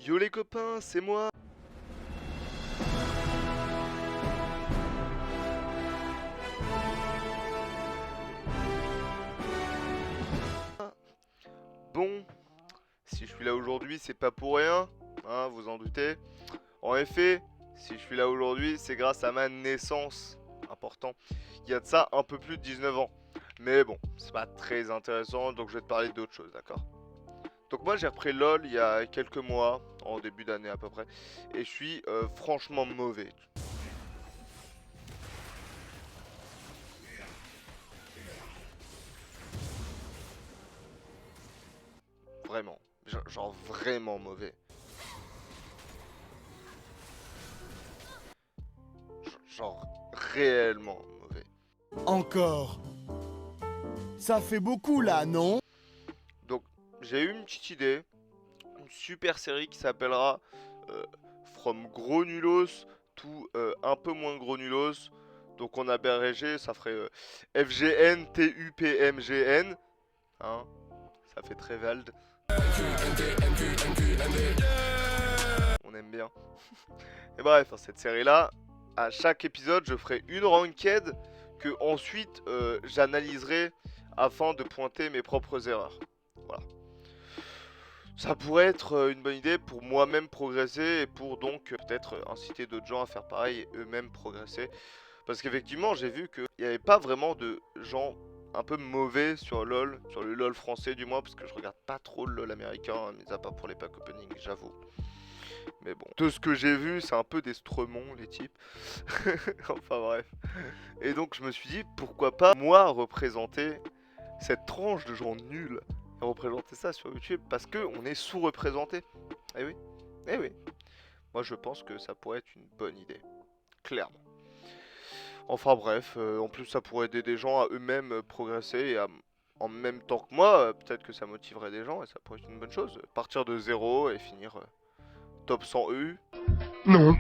Yo les copains, c'est moi. Bon, si je suis là aujourd'hui, c'est pas pour rien, hein, vous en doutez. En effet, si je suis là aujourd'hui, c'est grâce à ma naissance. Important. Il y a de ça un peu plus de 19 ans. Mais bon, c'est pas très intéressant, donc je vais te parler d'autre chose, d'accord? Donc moi j'ai repris LoL il y a quelques mois, en début d'année à peu près, et je suis franchement mauvais. Vraiment. Genre vraiment mauvais. Genre réellement mauvais. Encore. Ça fait beaucoup là, non? Donc j'ai eu une petite idée, une super série qui s'appellera euh, From Gros Nulos to un peu moins Gros Nulos. Donc on a abrégé, ça ferait FGN TUPMGN. Hein, ça fait très Vald. On aime bien. Et bref, dans cette série-là, à chaque épisode, je ferai une ranked que ensuite j'analyserai afin de pointer mes propres erreurs. Voilà. Ça pourrait être une bonne idée pour moi-même progresser et pour donc peut-être inciter d'autres gens à faire pareil et eux-mêmes progresser. Parce qu'effectivement, j'ai vu qu'il n'y avait pas vraiment de gens un peu mauvais sur LoL, sur le LoL français du moins, parce que je regarde pas trop le LoL américain, mis à part pour les packs opening, j'avoue. Mais bon, de ce que j'ai vu, c'est un peu des stremons, les types. Enfin bref. Et donc je me suis dit, pourquoi pas moi représenter cette tranche de gens nuls et représenter ça sur YouTube, parce que on est sous-représenté. Eh oui, eh oui. Moi je pense que ça pourrait être une bonne idée, clairement. Enfin bref, en plus ça pourrait aider des gens à eux-mêmes progresser et en même temps que moi, peut-être que ça motiverait des gens et ça pourrait être une bonne chose. Partir de zéro et finir top 100 EU, Non,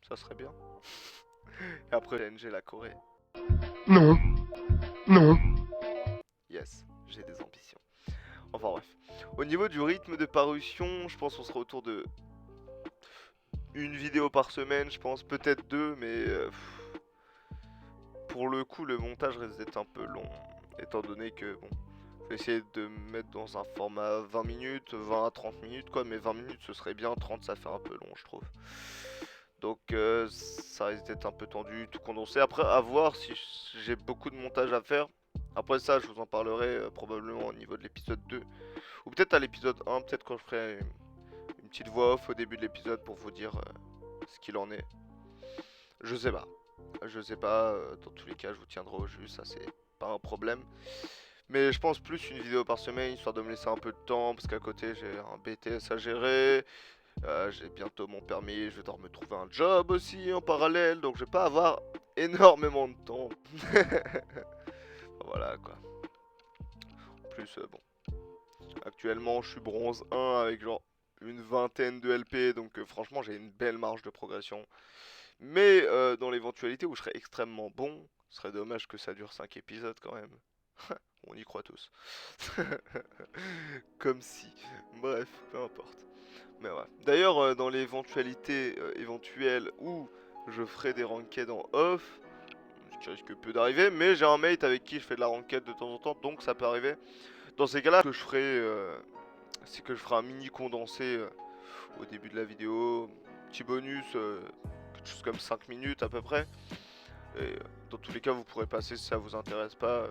ça serait bien. Et après LNG la Corée. non, non. Yes, j'ai des ambitions. Enfin bref. Au niveau du rythme de parution, je pense qu'on sera autour de une vidéo par semaine, je pense, peut-être deux, mais pour le coup, le montage risque d'être un peu long, étant donné que, bon, je vais essayer de me mettre dans un format 20 minutes, 20 à 30 minutes, quoi, mais 20 minutes ce serait bien, 30 ça fait un peu long, je trouve. Donc ça risque d'être un peu tendu, tout condensé. Après, à voir si j'ai beaucoup de montage à faire. Après ça, je vous en parlerai probablement au niveau de l'épisode 2. Ou peut-être à l'épisode 1, peut-être quand je ferai une petite voix off au début de l'épisode pour vous dire ce qu'il en est. Je sais pas. Je sais pas, dans tous les cas, je vous tiendrai au jus, ça c'est pas un problème. Mais je pense plus une vidéo par semaine, histoire de me laisser un peu de temps, parce qu'à côté j'ai un BTS à gérer, j'ai bientôt mon permis, je vais devoir me trouver un job aussi en parallèle, donc je vais pas avoir énormément de temps. Voilà quoi. En plus, bon, actuellement je suis bronze 1 avec genre une vingtaine de LP, donc franchement j'ai une belle marge de progression. Mais dans l'éventualité où je serais extrêmement bon, ce serait dommage que ça dure 5 épisodes quand même. On y croit tous. Comme si. Bref, peu importe. Mais ouais. D'ailleurs, dans l'éventualité éventuelle où je ferai des ranked en off, ce qui risque peu d'arriver, mais j'ai un mate avec qui je fais de la ranked de temps en temps, donc ça peut arriver. Dans ces cas-là, ce que je ferai, c'est que je ferai un mini condensé au début de la vidéo, petit bonus, quelque chose comme 5 minutes à peu près. Et dans tous les cas, vous pourrez passer si ça vous intéresse pas.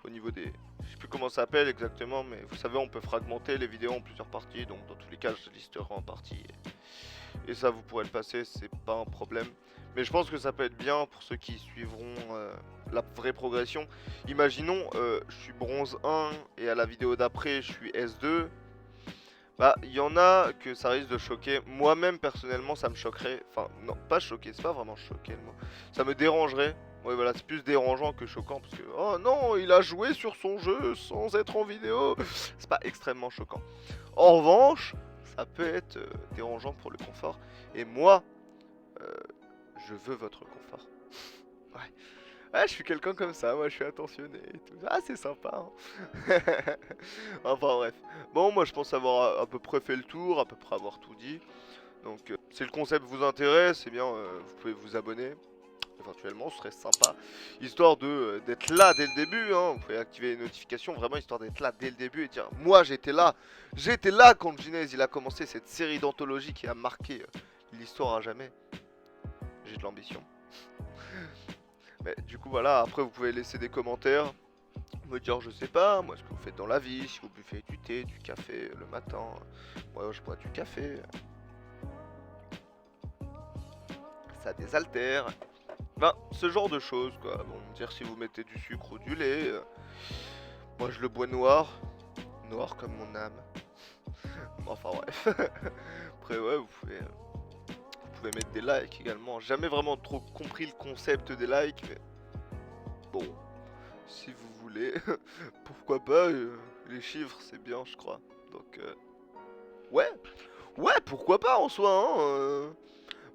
Au niveau des... Je sais plus comment ça s'appelle exactement, mais vous savez, on peut fragmenter les vidéos en plusieurs parties. Donc dans tous les cas, je listerai en partie. Et ça, vous pourrez le passer, c'est pas un problème. Mais je pense que ça peut être bien pour ceux qui suivront la vraie progression. Imaginons, je suis bronze 1 et à la vidéo d'après, je suis S2. Bah, il y en a que ça risque de choquer. Moi-même, personnellement, ça me choquerait. Enfin, non, pas choquer, c'est pas vraiment choquer le mot. Ça me dérangerait. Ouais, voilà, c'est plus dérangeant que choquant. Parce que, oh non, il a joué sur son jeu sans être en vidéo. C'est pas extrêmement choquant. En revanche, ça peut être dérangeant pour le confort. Et moi, euh, je veux votre confort. Ouais. Ouais, je suis quelqu'un comme ça, moi je suis attentionné et tout. Ah, c'est sympa, hein. Enfin bref. Bon, moi je pense avoir à peu près fait le tour, à peu près avoir tout dit. Donc, si le concept vous intéresse, eh bien, vous pouvez vous abonner. Éventuellement, ce serait sympa. Histoire de d'être là dès le début, hein. Vous pouvez activer les notifications, vraiment histoire d'être là dès le début et dire moi j'étais là. J'étais là quand Ginez il a commencé cette série d'anthologie qui a marqué l'histoire à jamais. J'ai de l'ambition. Mais du coup voilà, après vous pouvez laisser des commentaires. Me dire je sais pas, moi ce que vous faites dans la vie, si vous buvez du thé, du café le matin. Moi je bois du café. Ça désaltère. Ben, ce genre de choses, quoi. Bon, me dire si vous mettez du sucre ou du lait. Moi, je le bois noir. Noir comme mon âme. Enfin, bref. Après, ouais, vous pouvez mettre des likes également. Jamais vraiment trop compris le concept des likes, mais bon, si vous voulez, pourquoi pas. Les chiffres, c'est bien, je crois. Donc, ouais. Ouais, pourquoi pas en soi, hein.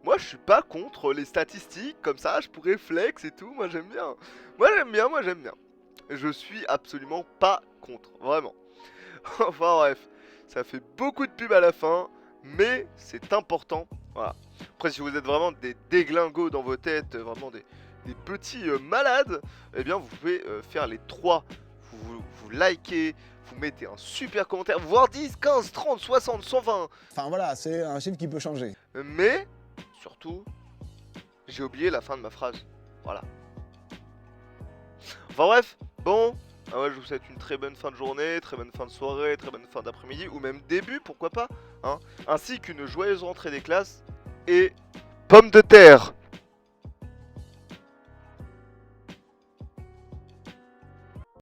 Moi, je suis pas contre les statistiques, comme ça, je pourrais flex et tout. Moi, j'aime bien. Moi, j'aime bien, moi, j'aime bien. Je suis absolument pas contre, vraiment. Enfin, bref, ça fait beaucoup de pub à la fin, mais c'est important. Voilà. Après, si vous êtes vraiment des déglingos dans vos têtes, vraiment des petits malades, eh bien, vous pouvez faire les trois. Vous likez, vous mettez un super commentaire, voire 10, 15, 30, 60, 120. Enfin voilà, c'est un chiffre qui peut changer. Mais, surtout, j'ai oublié la fin de ma phrase. Voilà. Enfin bref, bon, ouais, je vous souhaite une très bonne fin de journée, très bonne fin de soirée, très bonne fin d'après-midi, ou même début, pourquoi pas, hein, ainsi qu'une joyeuse rentrée des classes, et pommes de terre.